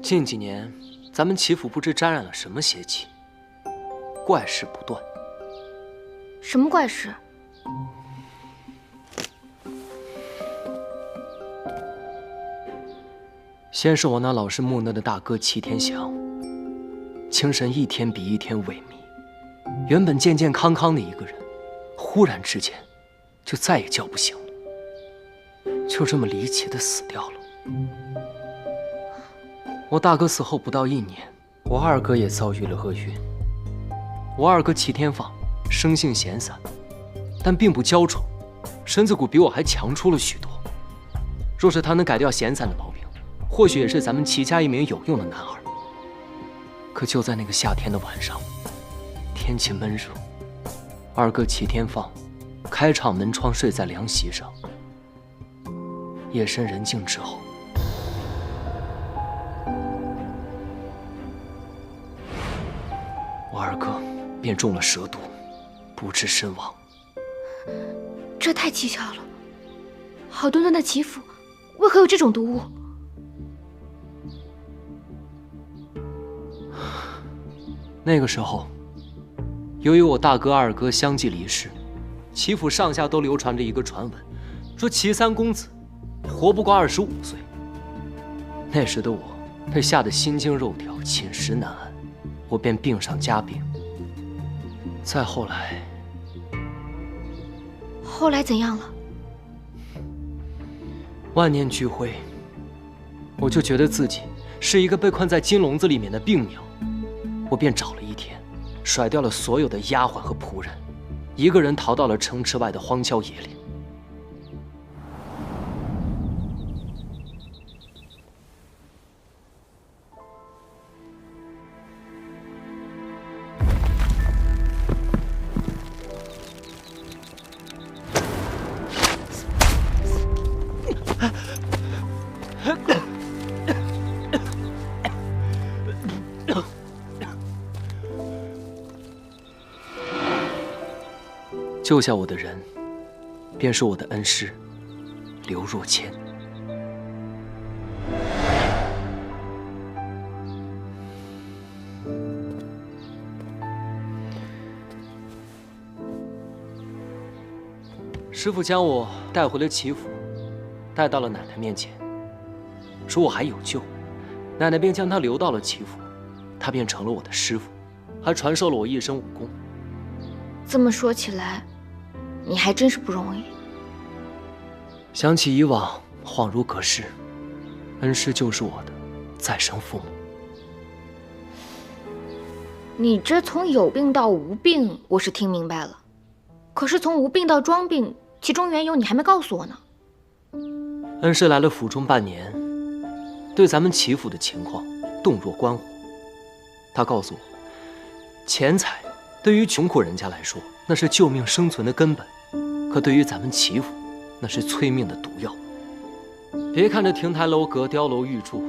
近几年，咱们齐府不知沾染了什么邪气，怪事不断。什么怪事？先是我那老实木讷的大哥齐天祥，精神一天比一天萎靡，原本健健康康的一个人，忽然之间就再也叫不醒了，就这么离奇的死掉了。我大哥死后不到1年，我二哥也遭遇了厄运。我二哥齐天放生性闲散，但并不娇宠，身子骨比我还强出了许多。若是他能改掉闲散的毛病，或许也是咱们齐家一名有用的男儿。可就在那个夏天的晚上，天气闷热，二哥齐天放开敞门窗睡在凉席上。夜深人静之后，我二哥便中了蛇毒，不治身亡。这太蹊跷了！好端端的齐府，为何有这种毒物？那个时候，由于我大哥、二哥相继离世，齐府上下都流传着一个传闻，说齐三公子活不过25岁。那时的我被吓得心惊肉跳，寝食难安，我便病上加病。再后来，后来怎样了？万念俱灰，我就觉得自己是一个被困在金笼子里面的病鸟。我便找了一天，甩掉了所有的丫鬟和仆人，一个人逃到了城池外的荒郊野岭。救下我的人，便是我的恩师刘若谦。师傅将我带回了齐府，带到了奶奶面前，说我还有救。奶奶便将他留到了齐府，他便成了我的师傅，还传授了我一身武功。这么说起来，你还真是不容易。想起以往，恍如隔世。恩师就是我的再生父母。你这从有病到无病，我是听明白了。可是从无病到装病，其中缘由你还没告诉我呢。恩师来了府中半年，对咱们齐府的情况洞若观火。他告诉我，钱财对于穷苦人家来说，那是救命生存的根本，可对于咱们齐府，那是催命的毒药。别看这亭台楼阁、碉楼玉柱，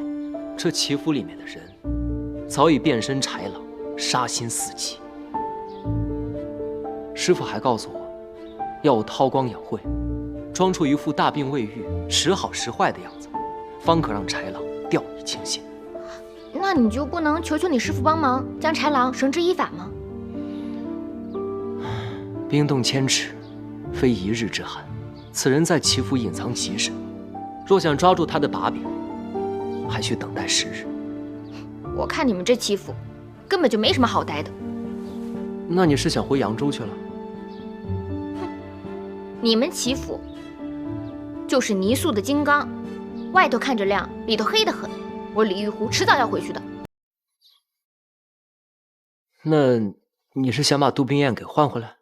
这齐府里面的人早已变身豺狼，杀心四起。师傅还告诉我，要我韬光养晦，装出一副大病未愈、时好时坏的样子，方可让豺狼掉以轻心。那你就不能求求你师傅帮忙，将豺狼绳之以法吗？冰冻千尺，非一日之寒。此人在齐府隐藏极深，若想抓住他的把柄，还需等待时日。我看你们这齐府，根本就没什么好待的。那你是想回扬州去了？你们齐府就是泥塑的金刚，外头看着亮，里头黑得很。我李玉湖迟早要回去的。那你是想把杜冰燕给换回来？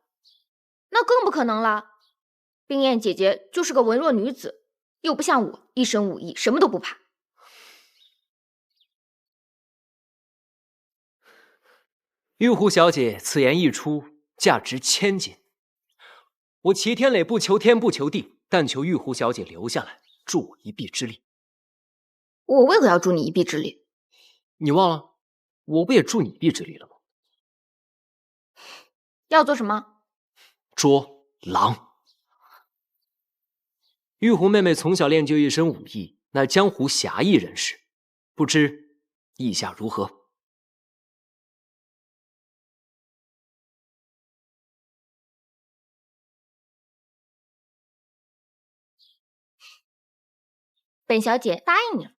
那更不可能了。冰燕姐姐就是个文弱女子，又不像我一身武艺，什么都不怕。玉湖小姐此言一出，价值1000金。我齐天磊不求天不求地，但求玉湖小姐留下来，助我一臂之力。我为何要助你一臂之力？你忘了，我不也助你一臂之力了吗？要做什么？捉狼。玉湖妹妹从小练就一身武艺，乃江湖侠义人士，不知意下如何？本小姐答应你了。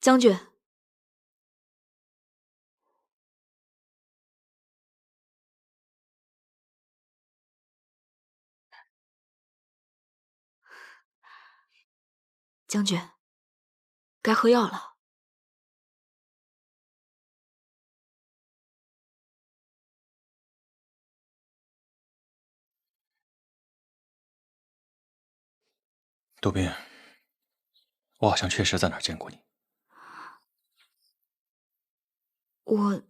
将军，将军，该喝药了。杜宾，我好像确实在哪儿见过你。我，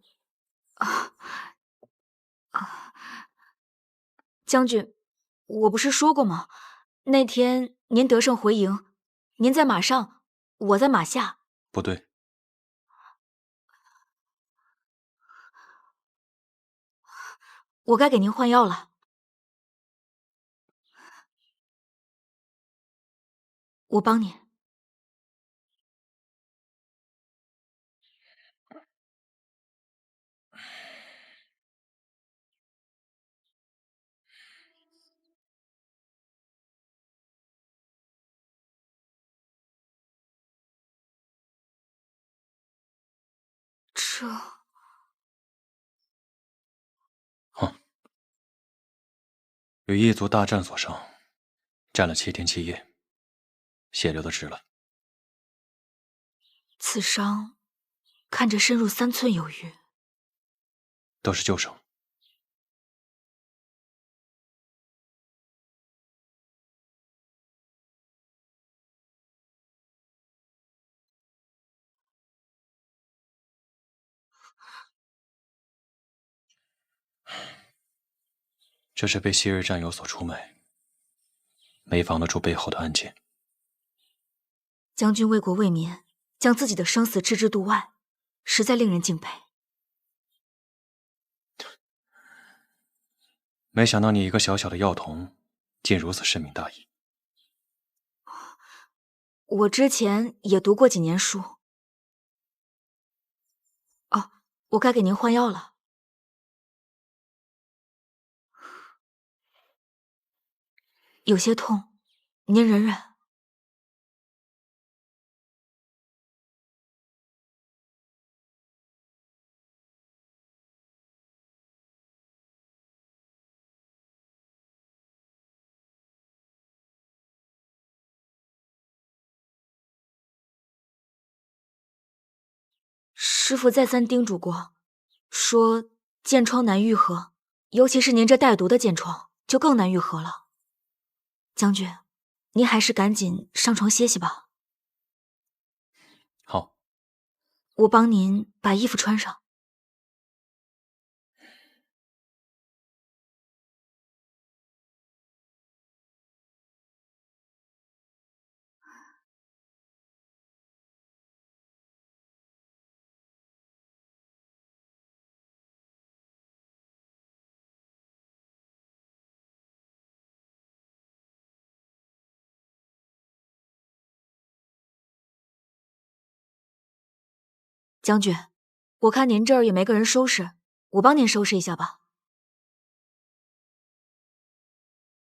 将军，我不是说过吗？那天您得胜回营，您在马上，我在马下。不对，我该给您换药了。我帮你。这，与异族大战所伤，战了7天7夜，血流的直了。此伤看着深入3寸有余。都是旧伤。这是被昔日战友所出卖，没防得住背后的暗箭。将军为国为民，将自己的生死置之度外，实在令人敬佩。没想到你一个小小的药童，竟如此深明大义。我之前也读过几年书。哦，我该给您换药了。有些痛，您忍忍。师父再三叮嘱过，说箭疮难愈合，尤其是您这带毒的箭疮，就更难愈合了。将军，您还是赶紧上床歇息吧。好，我帮您把衣服穿上。将军，我看您这儿也没个人收拾，我帮您收拾一下吧。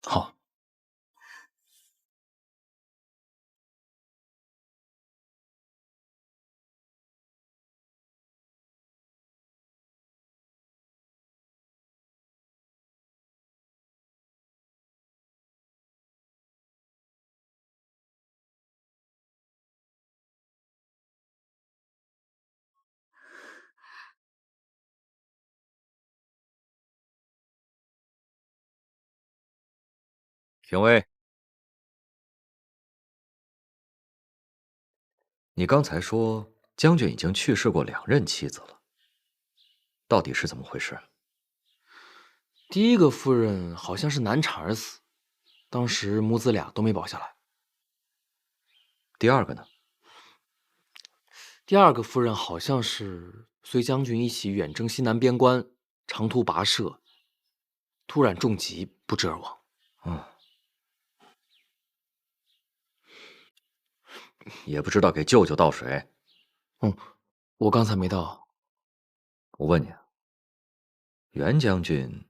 好。评委，你刚才说将军已经去世过2任妻子了，到底是怎么回事？第一个夫人好像是难产而死，当时母子俩都没保下来。第二个呢？第二个夫人好像是随将军一起远征西南边关，长途跋涉，突然中疾不治而亡。也不知道给舅舅倒水。我刚才没倒。我问你，袁将军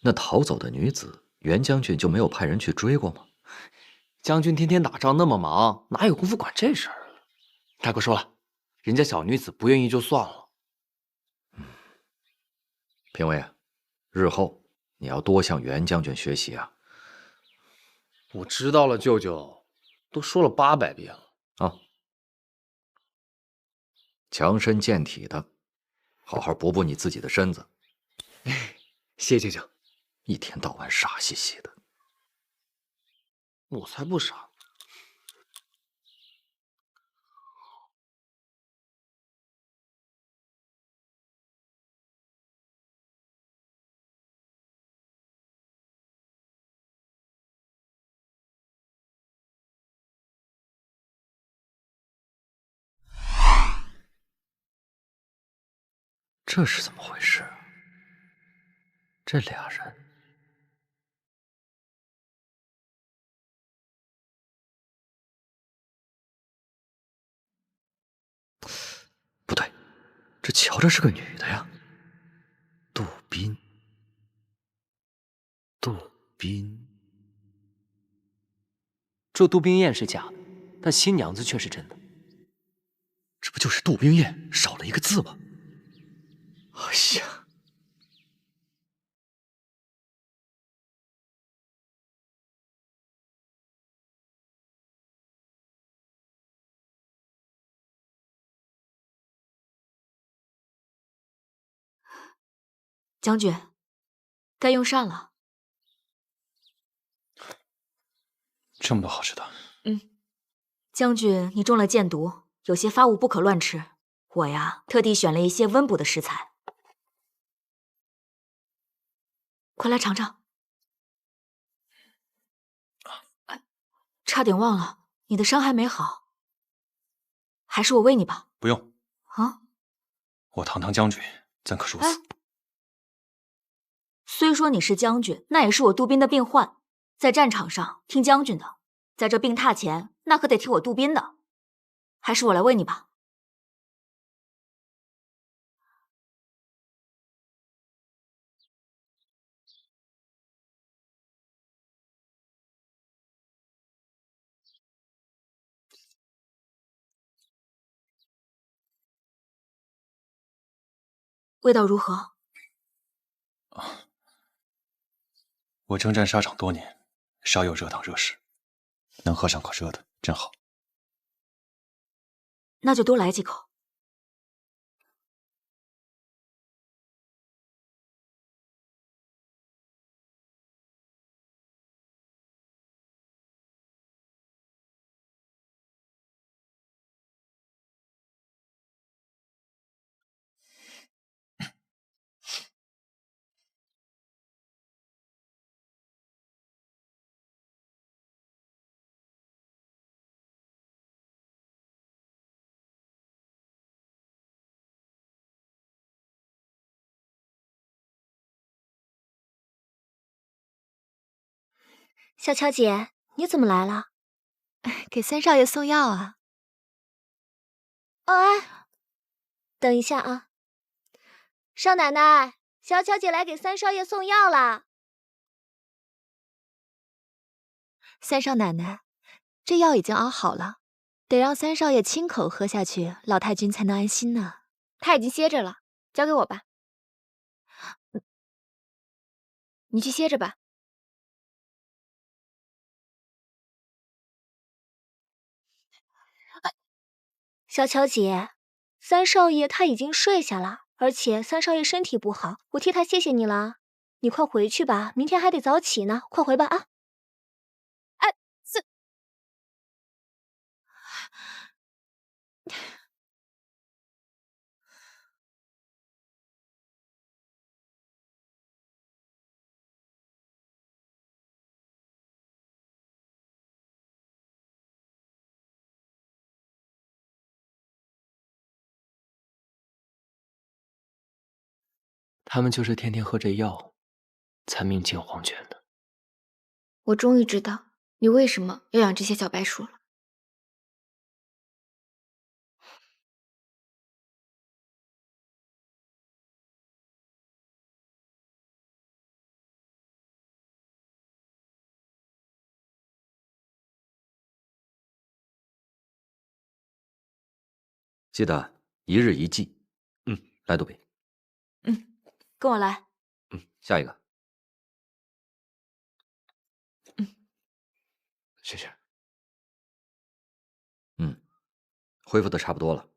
那逃走的女子，袁将军就没有派人去追过吗？将军天天打仗那么忙，哪有功夫管这事儿？大哥说了，人家小女子不愿意就算了。评委，日后你要多向袁将军学习啊！我知道了，舅舅，都说了800遍了。强身健体的，好好补补你自己的身子。谢舅舅。一天到晚傻兮兮的。我才不傻。这是怎么回事？这俩人，不对，这瞧着是个女的呀。杜宾，这杜冰雁是假的，但新娘子却是真的。这不就是杜冰雁少了一个字吗？哎呀！将军，该用膳了。这么多好吃的。将军，你中了箭毒，有些发物不可乱吃。我呀，特地选了一些温补的食材，快来尝尝。差点忘了，你的伤还没好，还是我喂你吧。不用。啊？我堂堂将军，怎可如此？虽说你是将军，那也是我杜宾的病患，在战场上听将军的，在这病榻前，那可得听我杜宾的。还是我来喂你吧。味道如何？我征战沙场多年，少有热汤热食，能喝上口热的真好。那就多来几口。小乔姐，你怎么来了？给三少爷送药啊？哎，等一下啊，少奶奶，小巧姐来给三少爷送药啦。三少奶奶，这药已经熬好了，得让三少爷亲口喝下去，老太君才能安心呢。他已经歇着了，交给我吧。你去歇着吧。小巧姐，三少爷他已经睡下了，而且三少爷身体不好，我替他谢谢你了。你快回去吧，明天还得早起呢，快回吧啊！哎，他们就是天天喝这药，才命进黄泉的。我终于知道你为什么要养这些小白鼠了。记得一日一剂。来，杜宾。跟我来。下一个。谢谢。恢复的差不多了。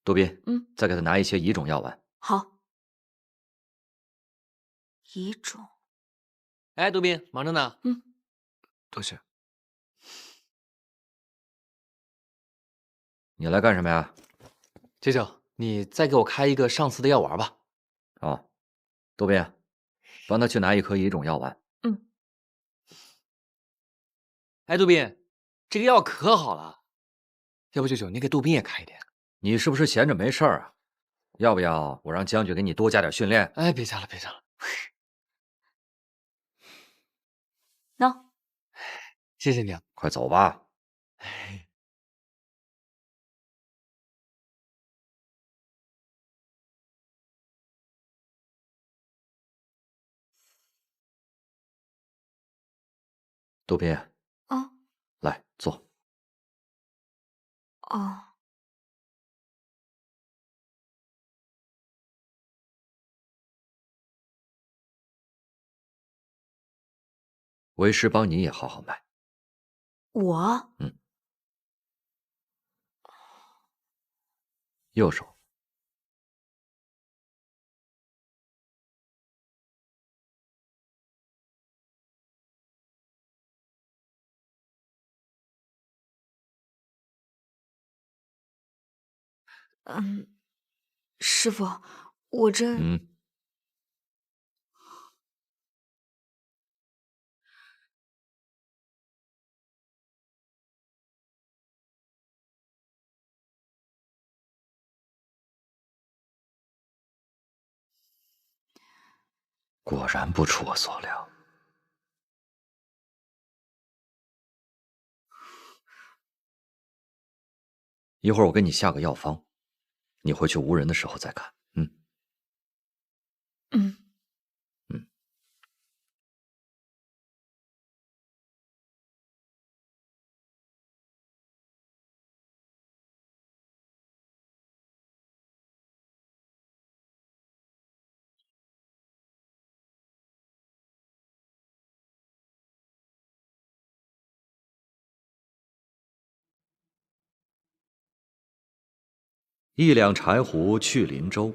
杜宾，再给他拿一些乙种药丸。好。乙种。哎，杜宾，忙着呢。多谢。你来干什么呀？舅舅，你再给我开一个上次的药丸吧。哦，杜宾，帮他去拿一颗乙种药丸。哎，杜宾，这个药可好了，要不舅舅你给杜宾也开一点？你是不是闲着没事儿啊？要不要我让将军给你多加点训练？哎，别加了，别加了。喏，谢谢你啊。快走吧。杜宾，来坐。哦，为师帮你也号号脉。我右手。师傅，我这果然不出我所料。一会儿我给你下个药方，你回去无人的时候再看。一两柴胡去林州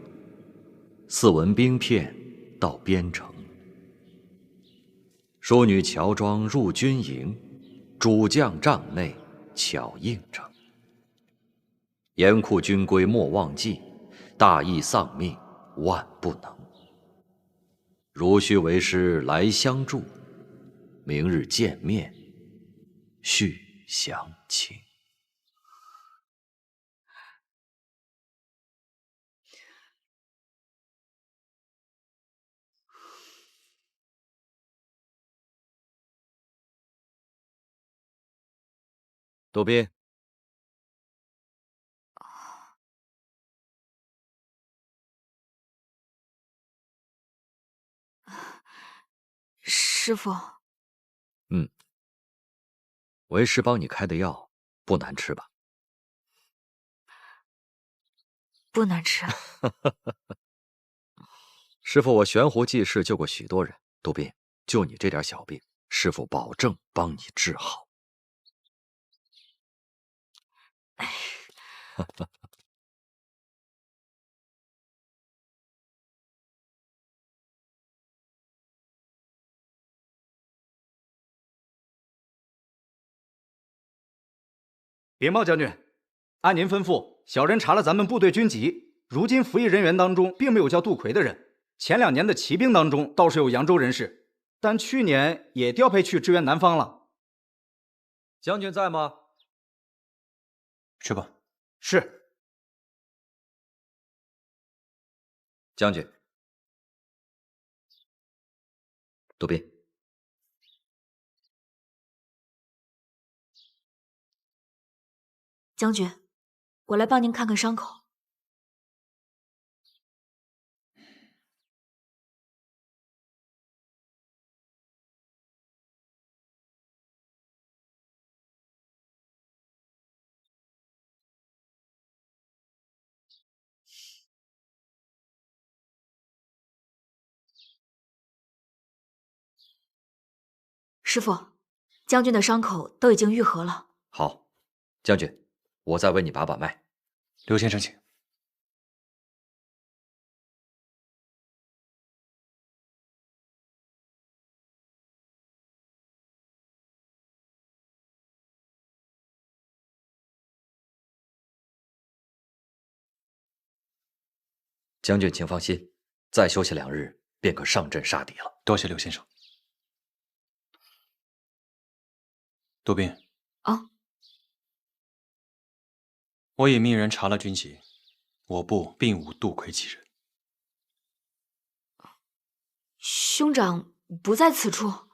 ，4文冰片到边城。淑女乔装入军营，主将帐内巧应承。严酷军规莫忘记，大义丧命万不能。如须为师来相助，明日见面续详情。杜宾，师傅，为师帮你开的药不难吃吧？不难吃。师傅，我悬壶济世救过许多人，杜斌，就你这点小病，师傅保证帮你治好。禀报将军，按您吩咐，小人查了咱们部队军籍，如今服役人员当中并没有叫杜奎的人。前2年的骑兵当中倒是有扬州人士，但去年也调配去支援南方了。将军在吗？去吧。是。将军，杜斌，将军，我来帮您看看伤口。师傅，将军的伤口都已经愈合了。好，将军，我再为你把把脉。刘先生，请。将军请放心，再休息2日便可上阵杀敌了。多谢刘先生。杜斌。啊。我已命人查了军籍，我部并无杜奎其人。兄长不在此处，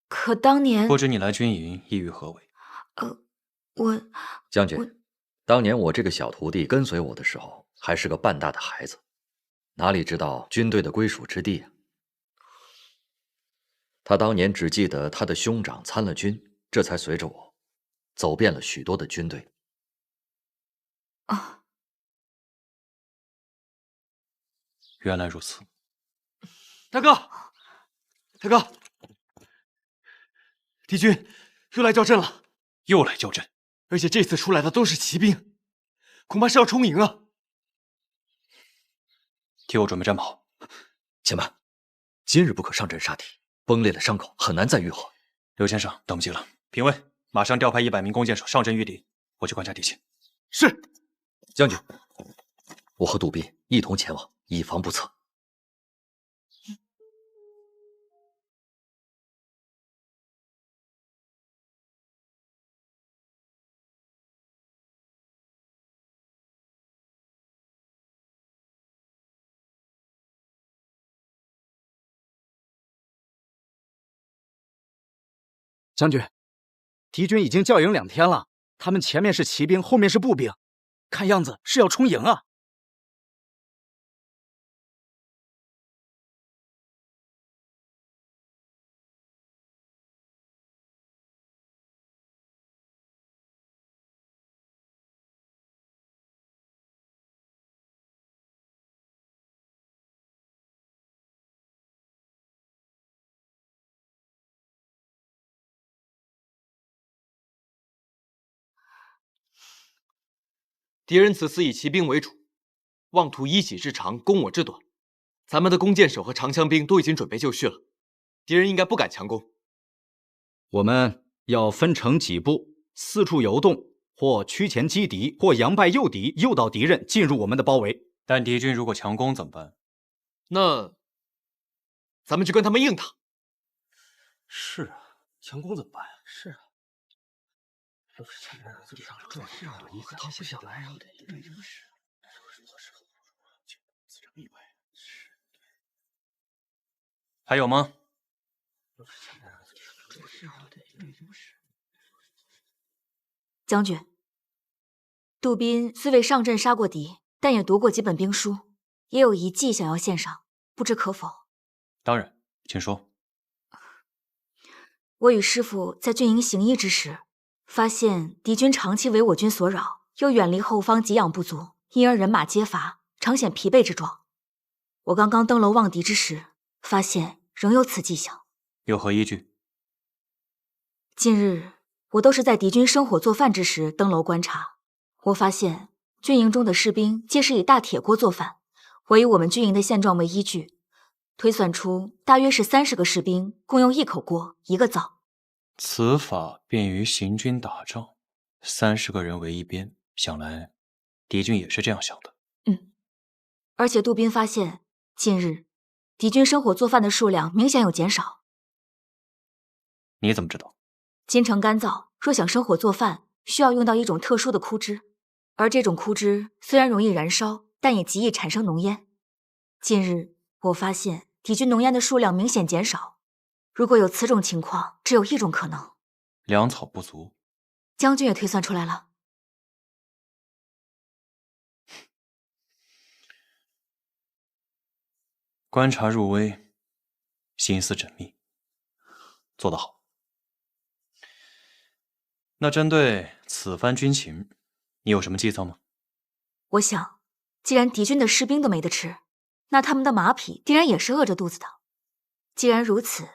可当年不知你来军营意欲何为？将军，当年我这个小徒弟跟随我的时候，还是个半大的孩子，哪里知道军队的归属之地啊？他当年只记得他的兄长参了军，这才随着我走遍了许多的军队。啊，原来如此。大哥，大哥，敌军又来叫阵了。又来叫阵，而且这次出来的都是骑兵，恐怕是要冲营啊！替我准备战袍。且慢，今日不可上阵杀敌，崩裂的伤口很难再愈合。刘先生，等不及了，评尉，马上调派100名弓箭手上阵御敌，我去观察敌情。是，将军，我和杜斌一同前往，以防不测。将军，敌军已经教营2天了，他们前面是骑兵，后面是步兵，看样子是要冲营啊！敌人此次以骑兵为主，妄图依己之长，攻我之短。咱们的弓箭手和长枪兵都已经准备就绪了，敌人应该不敢强攻。我们要分成几步，四处游动，或趋前击敌，或佯败诱敌，诱导敌人进入我们的包围。但敌军如果强攻怎么办？那咱们就跟他们硬打。是啊，强攻怎么办呀？是啊。还有吗？将军，杜斌虽未上阵杀过敌，但也读过几本兵书，也有一计想要献上，不知可否？当然，请说。我与师父在军营行医之时，发现敌军长期为我军所扰，又远离后方给养不足，因而人马皆乏，常显疲惫之状。我刚刚登楼望敌之时，发现仍有此迹象。有何依据？近日我都是在敌军生火做饭之时登楼观察，我发现军营中的士兵皆是以大铁锅做饭，我以我们军营的现状为依据，推算出大约是30个士兵共用1口锅1个灶。此法便于行军打仗，30个人为一边，想来敌军也是这样想的。而且杜宾发现，近日敌军生火做饭的数量明显有减少。你怎么知道？金城干燥，若想生火做饭，需要用到一种特殊的枯枝，而这种枯枝虽然容易燃烧，但也极易产生浓烟。近日我发现敌军浓烟的数量明显减少，如果有此种情况，只有一种可能：粮草不足。将军也推算出来了。观察入微，心思缜密，做得好。那针对此番军情，你有什么计策吗？我想，既然敌军的士兵都没得吃，那他们的马匹定然也是饿着肚子的。既然如此，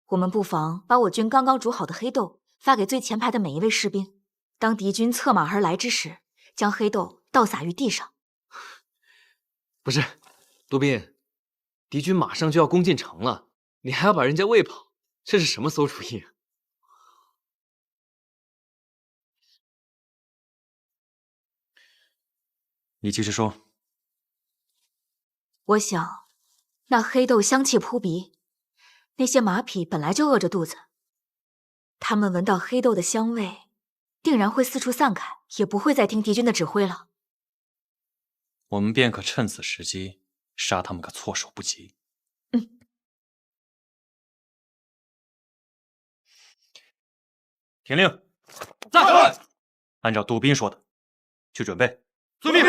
我们不妨把我军刚刚煮好的黑豆发给最前排的每一位士兵，当敌军策马而来之时，将黑豆倒洒于地上。不是，杜宾，敌军马上就要攻进城了，你还要把人家喂跑，这是什么馊主意？你继续说。我想，那黑豆香气扑鼻，那些马匹本来就饿着肚子，他们闻到黑豆的香味，定然会四处散开，也不会再听敌军的指挥了。我们便可趁此时机杀他们个措手不及。听令，在。按照杜宾说的，去准备。遵命。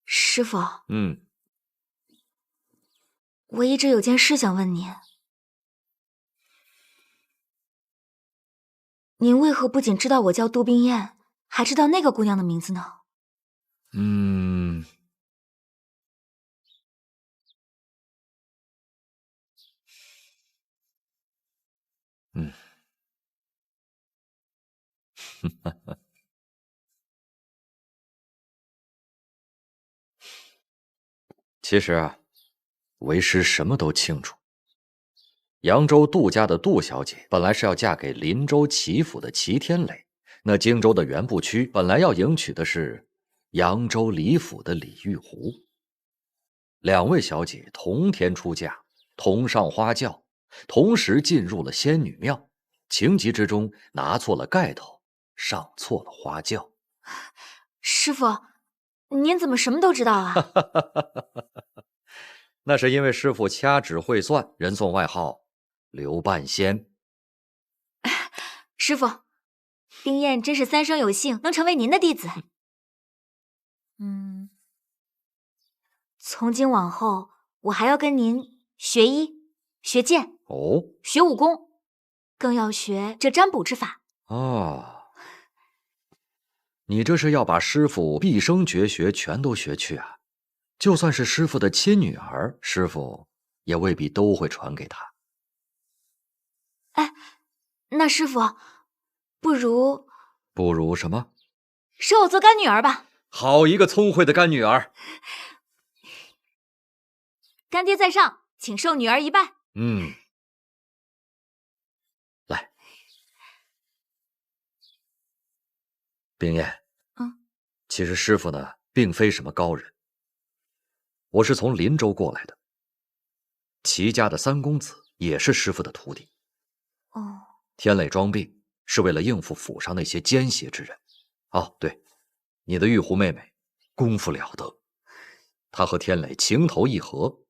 师傅，嗯，我一直有件事想问您，您为何不仅知道我叫杜冰燕，还知道那个姑娘的名字呢？嗯，嗯，其实啊，为师什么都清楚。扬州杜家的杜小姐本来是要嫁给林州齐府的齐天磊，那荆州的原部区本来要迎娶的是扬州李府的李玉湖。两位小姐同天出嫁，同上花轿，同时进入了仙女庙，情急之中拿错了盖头，上错了花轿。师傅，您怎么什么都知道啊？那是因为师傅掐指会算，人送外号刘半仙。师傅，冰燕真是三生有幸能成为您的弟子。从今往后，我还要跟您学医、学剑、哦，学武功，更要学这占卜之法。哦，你这是要把师傅毕生绝学全都学去啊？就算是师傅的亲女儿，师傅也未必都会传给她。哎，那师傅，不如什么？收我做干女儿吧。好一个聪慧的干女儿！干爹在上，请受女儿一拜。来，冰燕。其实师傅呢，并非什么高人。我是从林州过来的，齐家的三公子也是师傅的徒弟。哦，天磊装病是为了应付府上那些奸邪之人。哦，对，你的玉壶妹妹功夫了得，她和天磊情投意合，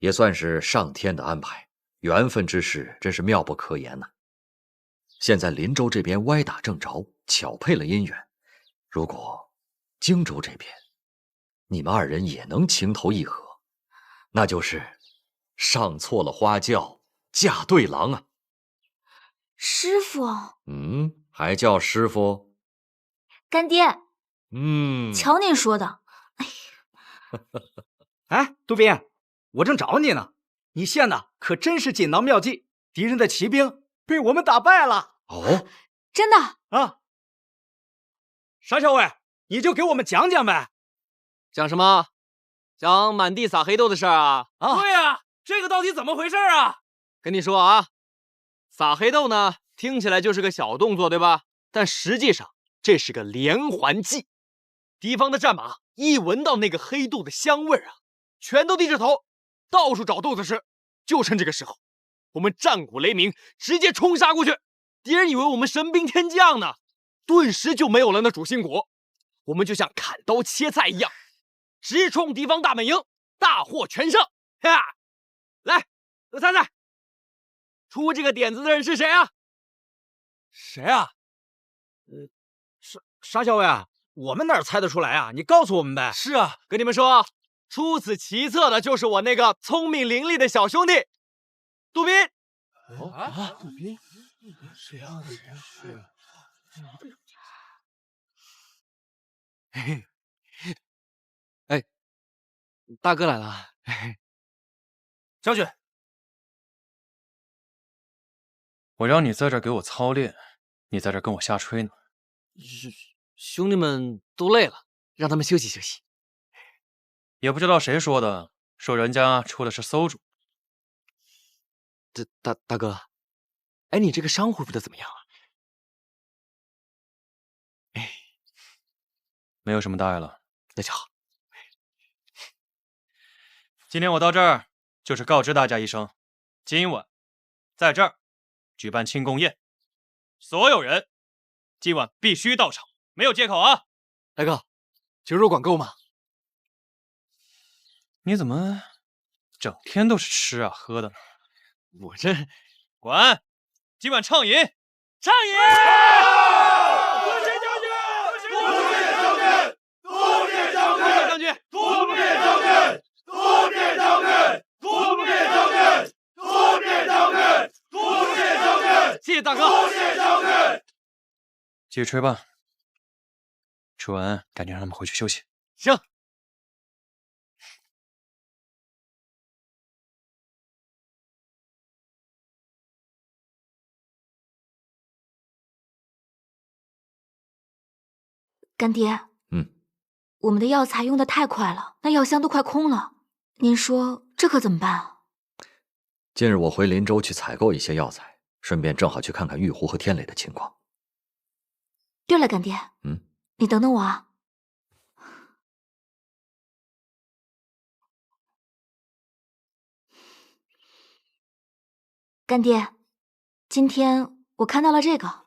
也算是上天的安排，缘分之事真是妙不可言呐。现在林州这边歪打正着，巧配了姻缘。如果荆州这边你们二人也能情投意合，那就是上错了花轿，嫁对郎啊！师傅，还叫师傅？干爹，嗯，瞧您说的。哎，杜宾，我正找你呢，你献的可真是锦囊妙计，敌人的骑兵被我们打败了。哦，真的啊？沙校尉，你就给我们讲讲呗。讲什么？讲满地撒黑豆的事儿啊？啊，对呀，这个到底怎么回事啊？跟你说啊，撒黑豆呢，听起来就是个小动作，对吧？但实际上这是个连环计。敌方的战马一闻到那个黑豆的香味啊，全都低着头，到处找豆子吃。就趁这个时候，我们战鼓雷鸣，直接冲杀过去。敌人以为我们神兵天降呢，顿时就没有了那主心骨。我们就像砍刀切菜一样，直冲敌方大本营，大获全胜。哈！来，我猜猜，出这个点子的人是谁啊？谁啊？沙校尉，我们哪猜得出来啊？你告诉我们呗。是啊，跟你们说，出此奇策的就是我那个聪明伶俐的小兄弟杜宾。杜宾，谁啊？哎，大哥来了。将军，我让你在这儿给我操练，你在这儿跟我瞎吹呢。兄弟们都累了，让他们休息休息。也不知道谁说的，说人家出的是馊主。这大哥，哎，你这个伤恢复的怎么样啊？没有什么大碍了。那就好。今天我到这儿，就是告知大家一声，今晚在这儿举办庆功宴，所有人今晚必须到场，没有借口啊！来哥，酒肉管够吗？你怎么整天都是吃啊喝的呢？我这管，今晚畅饮，畅饮！多谢将军！多谢将军！多谢将军！将军，多谢将军！多谢将军！多谢将军！多谢将军！多谢将军！谢谢大哥。多谢将军！继续吹吧，吹完赶紧让他们回去休息。行。干爹，我们的药材用的太快了，那药箱都快空了。您说这可怎么办啊？近日我回林州去采购一些药材，顺便正好去看看玉壶和天磊的情况。对了，干爹，你等等我啊。干爹，今天我看到了这个。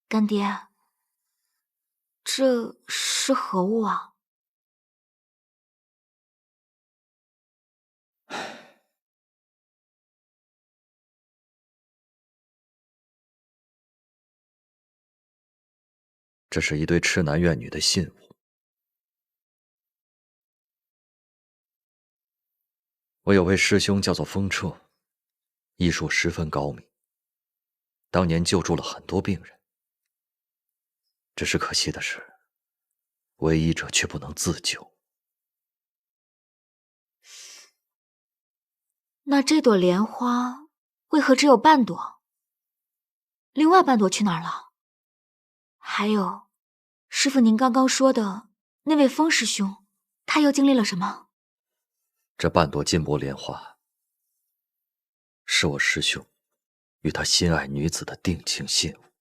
干爹，这是何物啊？这是一对痴男怨女的信物。我有位师兄叫做风彻，医术十分高明，当年救助了很多病人。只是可惜的是，为医者却不能自救。那这朵莲花为何只有半朵？另外半朵去哪儿了？还有，师父您刚刚说的那位风师兄，他又经历了什么？这半朵金箔莲花，是我师兄与他心爱女子的定情信物。